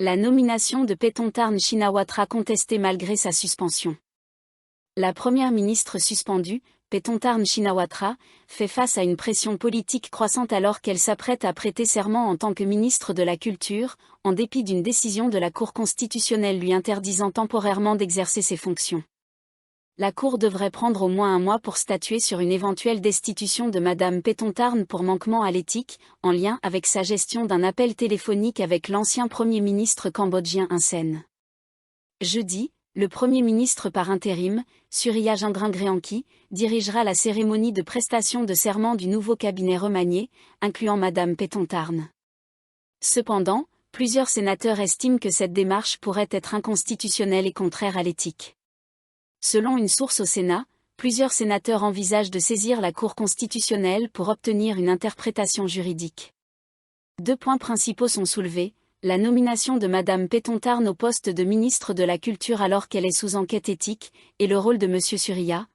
La nomination de Paetongtarn Shinawatra contestée malgré sa suspension. La première ministre suspendue, Paetongtarn Shinawatra, fait face à une pression politique croissante alors qu'elle s'apprête à prêter serment en tant que ministre de la Culture, en dépit d'une décision de la Cour constitutionnelle lui interdisant temporairement d'exercer ses fonctions. La Cour devrait prendre au moins un mois pour statuer sur une éventuelle destitution de Madame Paetongtarn pour manquement à l'éthique, en lien avec sa gestion d'un appel téléphonique avec l'ancien Premier ministre cambodgien Hun Sen. Jeudi, le Premier ministre par intérim, Surya Jingringreanki, dirigera la cérémonie de prestation de serment du nouveau cabinet remanié, incluant Madame Paetongtarn. Cependant, plusieurs sénateurs estiment que cette démarche pourrait être inconstitutionnelle et contraire à l'éthique. Selon une source au Sénat, plusieurs sénateurs envisagent de saisir la Cour constitutionnelle pour obtenir une interprétation juridique. Deux points principaux sont soulevés, la nomination de Madame Paetongtarn au poste de ministre de la Culture alors qu'elle est sous enquête éthique, et le rôle de Monsieur Surya,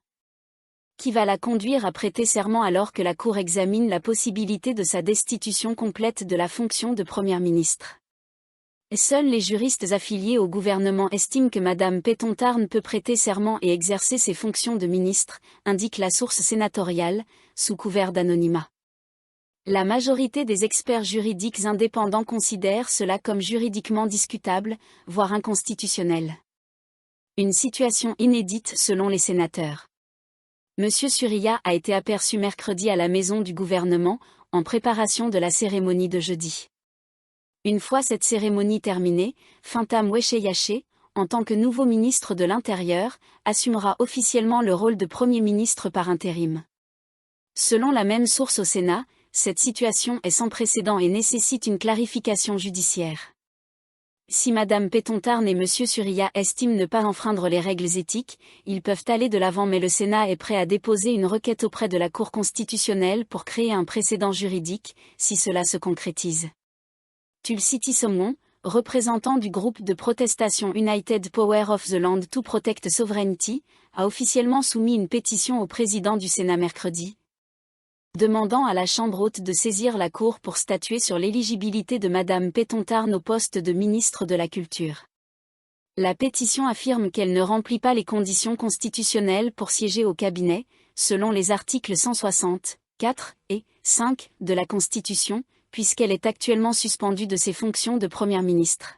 qui va la conduire à prêter serment alors que la Cour examine la possibilité de sa destitution complète de la fonction de Première ministre. Seuls les juristes affiliés au gouvernement estiment que Madame Paetongtarn peut prêter serment et exercer ses fonctions de ministre, indique la source sénatoriale, sous couvert d'anonymat. La majorité des experts juridiques indépendants considèrent cela comme juridiquement discutable, voire inconstitutionnel. Une situation inédite selon les sénateurs. Monsieur Surya a été aperçu mercredi à la maison du gouvernement, en préparation de la cérémonie de jeudi. Une fois cette cérémonie terminée, Fintam Wechayachai, en tant que nouveau ministre de l'Intérieur, assumera officiellement le rôle de Premier ministre par intérim. Selon la même source au Sénat, cette situation est sans précédent et nécessite une clarification judiciaire. Si Madame Paetongtarn et Monsieur Surya estiment ne pas enfreindre les règles éthiques, ils peuvent aller de l'avant mais le Sénat est prêt à déposer une requête auprès de la Cour constitutionnelle pour créer un précédent juridique, si cela se concrétise. Tulsiti Somon, représentant du groupe de protestation United Power of the Land to Protect Sovereignty, a officiellement soumis une pétition au président du Sénat mercredi, demandant à la Chambre haute de saisir la Cour pour statuer sur l'éligibilité de Madame Paetongtarn au poste de ministre de la Culture. La pétition affirme qu'elle ne remplit pas les conditions constitutionnelles pour siéger au cabinet, selon les articles 160, 4 et 5 de la Constitution, puisqu'elle est actuellement suspendue de ses fonctions de Première ministre.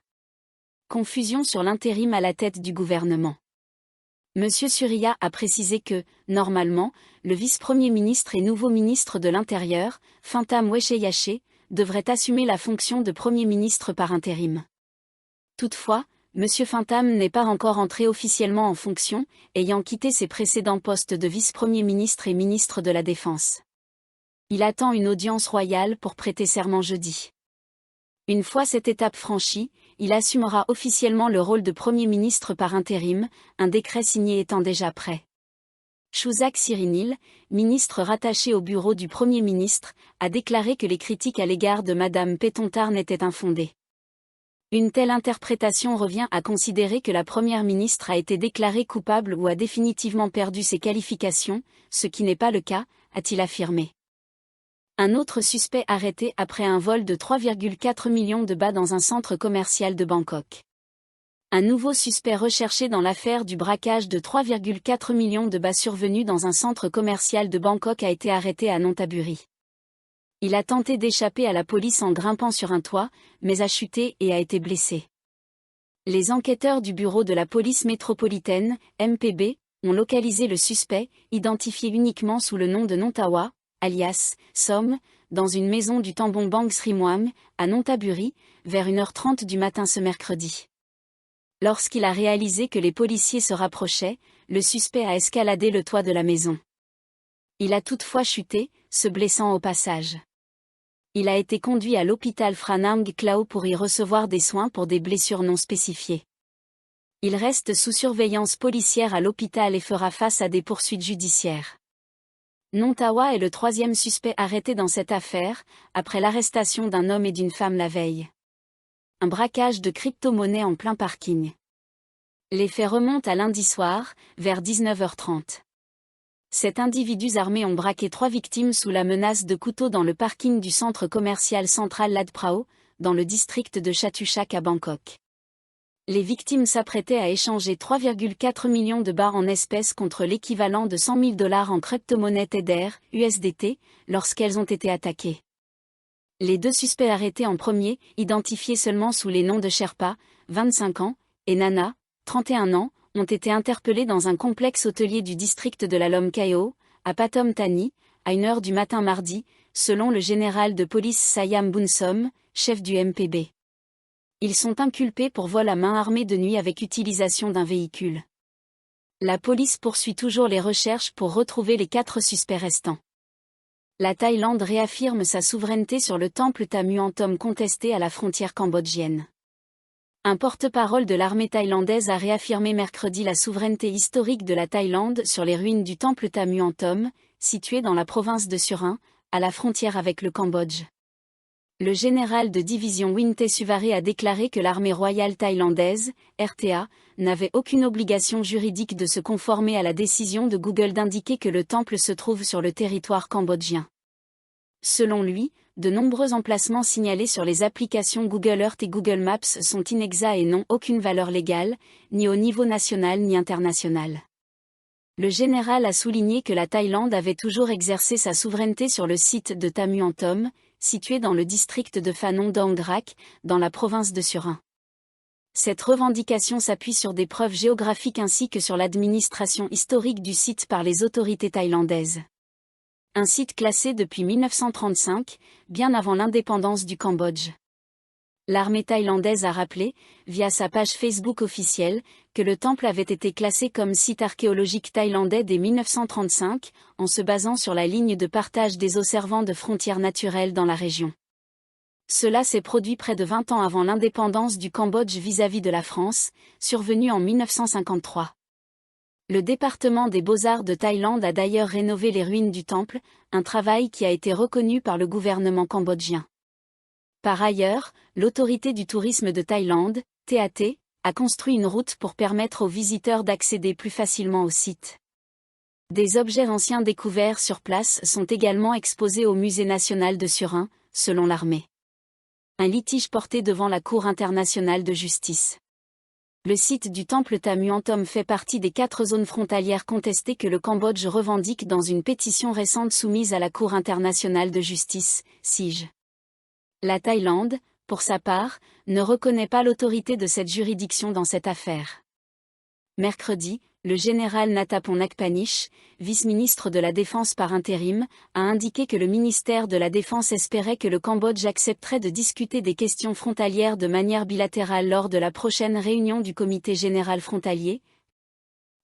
Confusion sur l'intérim à la tête du gouvernement. Monsieur Surya a précisé que, normalement, le vice-premier ministre et nouveau ministre de l'Intérieur, Fintam Wechayachai, devrait assumer la fonction de Premier ministre par intérim. Toutefois, Monsieur Fintam n'est pas encore entré officiellement en fonction, ayant quitté ses précédents postes de vice-premier ministre et ministre de la Défense. Il attend une audience royale pour prêter serment jeudi. Une fois cette étape franchie, il assumera officiellement le rôle de Premier ministre par intérim, un décret signé étant déjà prêt. Shuzak Sirinil, ministre rattaché au bureau du Premier ministre, a déclaré que les critiques à l'égard de Madame Paetongtarn étaient infondées. Une telle interprétation revient à considérer que la Première ministre a été déclarée coupable ou a définitivement perdu ses qualifications, ce qui n'est pas le cas, a-t-il affirmé. Un autre suspect arrêté après un vol de 3,4 millions de bahts dans un centre commercial de Bangkok. Un nouveau suspect recherché dans l'affaire du braquage de 3,4 millions de bahts survenu dans un centre commercial de Bangkok a été arrêté à Nonthaburi. Il a tenté d'échapper à la police en grimpant sur un toit, mais a chuté et a été blessé. Les enquêteurs du bureau de la police métropolitaine, MPB, ont localisé le suspect, identifié uniquement sous le nom de Nontawa, alias Som, dans une maison du Tambonbang Srimwam, à Nonthaburi, vers 1h30 du matin ce mercredi. Lorsqu'il a réalisé que les policiers se rapprochaient, le suspect a escaladé le toit de la maison. Il a toutefois chuté, se blessant au passage. Il a été conduit à l'hôpital Phra Nang Klao pour y recevoir des soins pour des blessures non spécifiées. Il reste sous surveillance policière à l'hôpital et fera face à des poursuites judiciaires. Nontawa est le troisième suspect arrêté dans cette affaire, après l'arrestation d'un homme et d'une femme la veille. Un braquage de crypto-monnaie en plein parking. Les faits remontent à lundi soir, vers 19h30. Cet individus armés ont braqué 3 victimes sous la menace de couteaux dans le parking du centre commercial central Lad Prao, dans le district de Chatuchak à Bangkok. Les victimes s'apprêtaient à échanger 3,4 millions de bahts en espèces contre l'équivalent de 100 000 $ en crypto-monnaie Tether, USDT, lorsqu'elles ont été attaquées. Les deux suspects arrêtés en premier, identifiés seulement sous les noms de Sherpa, 25 ans, et Nana, 31 ans, ont été interpellés dans un complexe hôtelier du district de la Lom Khaeo, à Pathum Thani, à 1h du matin mardi, selon le général de police Sayam Bunsom, chef du MPB. Ils sont inculpés pour vol à main armée de nuit avec utilisation d'un véhicule. La police poursuit toujours les recherches pour retrouver les 4 suspects restants. La Thaïlande réaffirme sa souveraineté sur le temple Tamuantom contesté à la frontière cambodgienne. Un porte-parole de l'armée thaïlandaise a réaffirmé mercredi la souveraineté historique de la Thaïlande sur les ruines du temple Tamuantom, situé dans la province de Surin, à la frontière avec le Cambodge. Le général de division Winte Suvaré a déclaré que l'armée royale thaïlandaise, RTA, n'avait aucune obligation juridique de se conformer à la décision de Google d'indiquer que le temple se trouve sur le territoire cambodgien. Selon lui, de nombreux emplacements signalés sur les applications Google Earth et Google Maps sont inexacts et n'ont aucune valeur légale, ni au niveau national ni international. Le général a souligné que la Thaïlande avait toujours exercé sa souveraineté sur le site de Tamuantom, situé dans le district de Phanon Dang Rak, dans la province de Surin. Cette revendication s'appuie sur des preuves géographiques ainsi que sur l'administration historique du site par les autorités thaïlandaises. Un site classé depuis 1935, bien avant l'indépendance du Cambodge. L'armée thaïlandaise a rappelé, via sa page Facebook officielle, que le temple avait été classé comme site archéologique thaïlandais dès 1935, en se basant sur la ligne de partage des eaux servant de frontière naturelle dans la région. Cela s'est produit près de 20 ans avant l'indépendance du Cambodge vis-à-vis de la France, survenue en 1953. Le département des Beaux-Arts de Thaïlande a d'ailleurs rénové les ruines du temple, un travail qui a été reconnu par le gouvernement cambodgien. Par ailleurs, l'autorité du tourisme de Thaïlande, TAT, a construit une route pour permettre aux visiteurs d'accéder plus facilement au site. Des objets anciens découverts sur place sont également exposés au Musée national de Surin, selon l'armée. Un litige porté devant la Cour internationale de justice. Le site du temple Tamuantom fait partie des 4 zones frontalières contestées que le Cambodge revendique dans une pétition récente soumise à la Cour internationale de justice, CIJ. La Thaïlande, pour sa part, ne reconnaît pas l'autorité de cette juridiction dans cette affaire. Mercredi, le général Natapon Nakpanish, vice-ministre de la Défense par intérim, a indiqué que le ministère de la Défense espérait que le Cambodge accepterait de discuter des questions frontalières de manière bilatérale lors de la prochaine réunion du Comité général frontalier,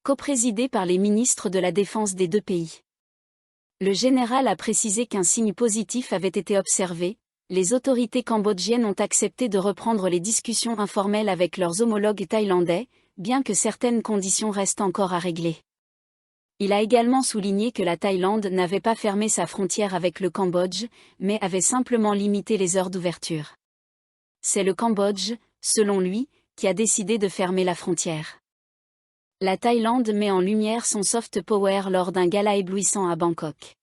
coprésidée par les ministres de la Défense des 2 pays. Le général a précisé qu'un signe positif avait été observé. Les autorités cambodgiennes ont accepté de reprendre les discussions informelles avec leurs homologues thaïlandais, bien que certaines conditions restent encore à régler. Il a également souligné que la Thaïlande n'avait pas fermé sa frontière avec le Cambodge, mais avait simplement limité les heures d'ouverture. C'est le Cambodge, selon lui, qui a décidé de fermer la frontière. La Thaïlande met en lumière son soft power lors d'un gala éblouissant à Bangkok.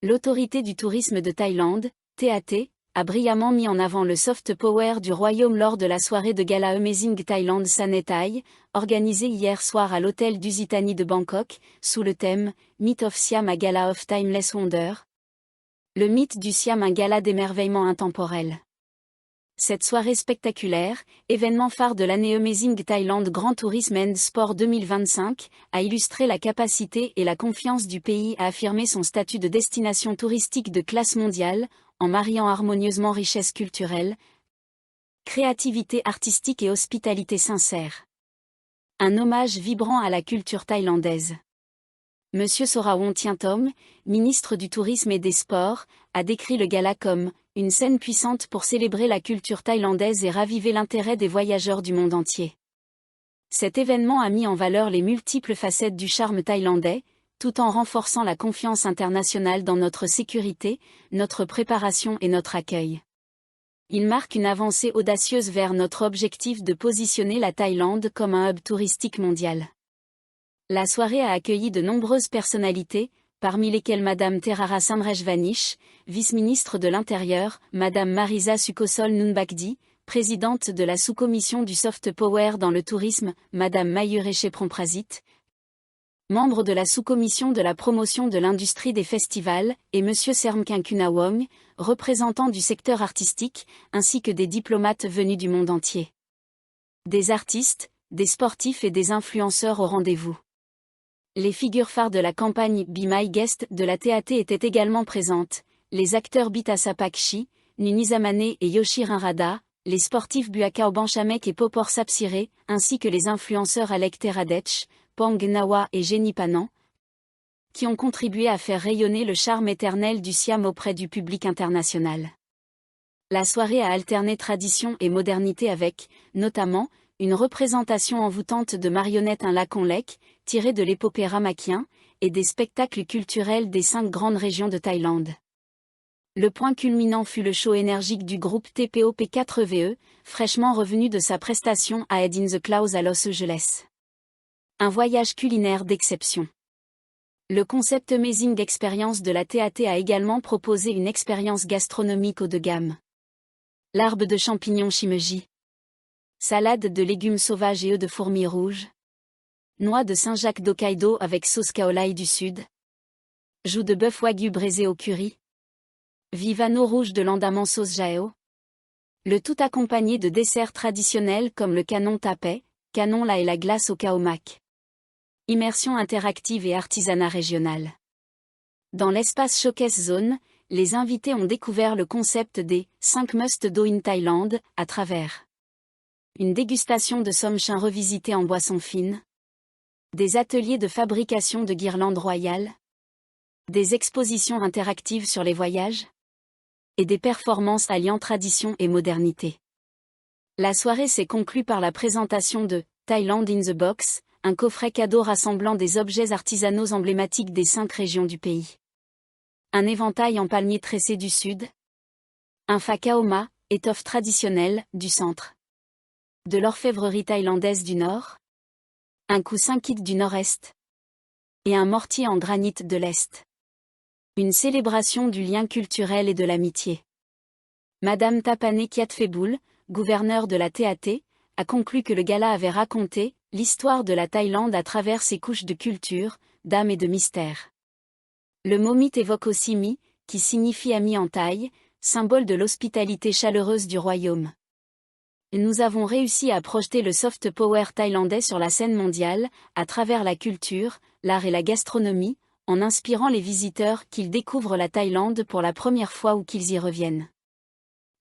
L'autorité du tourisme de Thaïlande, TAT, a brillamment mis en avant le soft power du royaume lors de la soirée de gala Amazing Thailand Sanetai, organisée hier soir à l'hôtel d'Usitani de Bangkok, sous le thème « Myth of Siam a Gala of Timeless Wonder ». Le mythe du Siam, un gala d'émerveillement intemporel. Cette soirée spectaculaire, événement phare de l'année Amazing Thailand Grand Tourisme and Sport 2025, a illustré la capacité et la confiance du pays à affirmer son statut de destination touristique de classe mondiale, en mariant harmonieusement richesse culturelle, créativité artistique et hospitalité sincère. Un hommage vibrant à la culture thaïlandaise. Monsieur Sorawon-Thientom, ministre du Tourisme et des Sports, a décrit le gala comme « une scène puissante pour célébrer la culture thaïlandaise et raviver l'intérêt des voyageurs du monde entier ». Cet événement a mis en valeur les multiples facettes du charme thaïlandais, tout en renforçant la confiance internationale dans notre sécurité, notre préparation et notre accueil. Il marque une avancée audacieuse vers notre objectif de positionner la Thaïlande comme un hub touristique mondial. La soirée a accueilli de nombreuses personnalités, parmi lesquels Madame Terara Samrejvanish, vice-ministre de l'Intérieur, Madame Marisa Sukosol Nunbakdi, présidente de la sous-commission du soft power dans le tourisme, Madame Mayure Chepron-Prasit, membre de la sous-commission de la promotion de l'industrie des festivals, et Monsieur Sermkinkuna Wong, représentant du secteur artistique, ainsi que des diplomates venus du monde entier. Des artistes, des sportifs et des influenceurs au rendez-vous. Les figures phares de la campagne Be My Guest de la TAT étaient également présentes, les acteurs Bitasa Pakshi, Nunizamane et Yoshirin Rada, les sportifs Buaka Obanchamek et Popor Sapsire, ainsi que les influenceurs Alek Teradech, Pang Nawa et Jenny Panan, qui ont contribué à faire rayonner le charme éternel du Siam auprès du public international. La soirée a alterné tradition et modernité avec, notamment, une représentation envoûtante de marionnettes un lacon lek, tirée de l'épopée Ramakien, et des spectacles culturels des 5 grandes régions de Thaïlande. Le point culminant fut le show énergique du groupe TPOP4VE, fraîchement revenu de sa prestation à Head in the Clouds à Los Angeles. Un voyage culinaire d'exception. Le concept Amazing Experience de la TAT a également proposé une expérience gastronomique haut de gamme. L'arbre de champignons shimeji. Salade de légumes sauvages et œufs de fourmis rouges. Noix de Saint-Jacques d'Hokkaido avec sauce kaolai du sud. Joues de bœuf wagyu braisé au curry. Vivano rouge de l'andaman sauce jao. Le tout accompagné de desserts traditionnels comme le canon tapet, canon la et la glace au kaomak. Immersion interactive et artisanat régional. Dans l'espace Showcase Zone, les invités ont découvert le concept des 5 must-do in Thaïlande, à travers une dégustation de somchin revisité en boisson fine, des ateliers de fabrication de guirlandes royales, des expositions interactives sur les voyages, et des performances alliant tradition et modernité. La soirée s'est conclue par la présentation de Thailand in the Box, un coffret cadeau rassemblant des objets artisanaux emblématiques des 5 régions du pays. Un éventail en palmier tressé du sud. Un fakaoma, étoffe traditionnelle, du centre. De l'orfèvrerie thaïlandaise du nord. Un coussin kit du nord-est. Et un mortier en granit de l'est. Une célébration du lien culturel et de l'amitié. Madame Tapane Kiatfeboul, gouverneure de la TAT, a conclu que le gala avait raconté l'histoire de la Thaïlande à travers ses couches de culture, d'âme et de mystère. Le mot mythe évoque aussi Mi, qui signifie ami en thaï, symbole de l'hospitalité chaleureuse du royaume. Nous avons réussi à projeter le soft power thaïlandais sur la scène mondiale, à travers la culture, l'art et la gastronomie, en inspirant les visiteurs qu'ils découvrent la Thaïlande pour la première fois ou qu'ils y reviennent.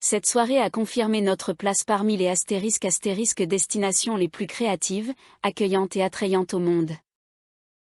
Cette soirée a confirmé notre place parmi les ** destinations les plus créatives, accueillantes et attrayantes au monde.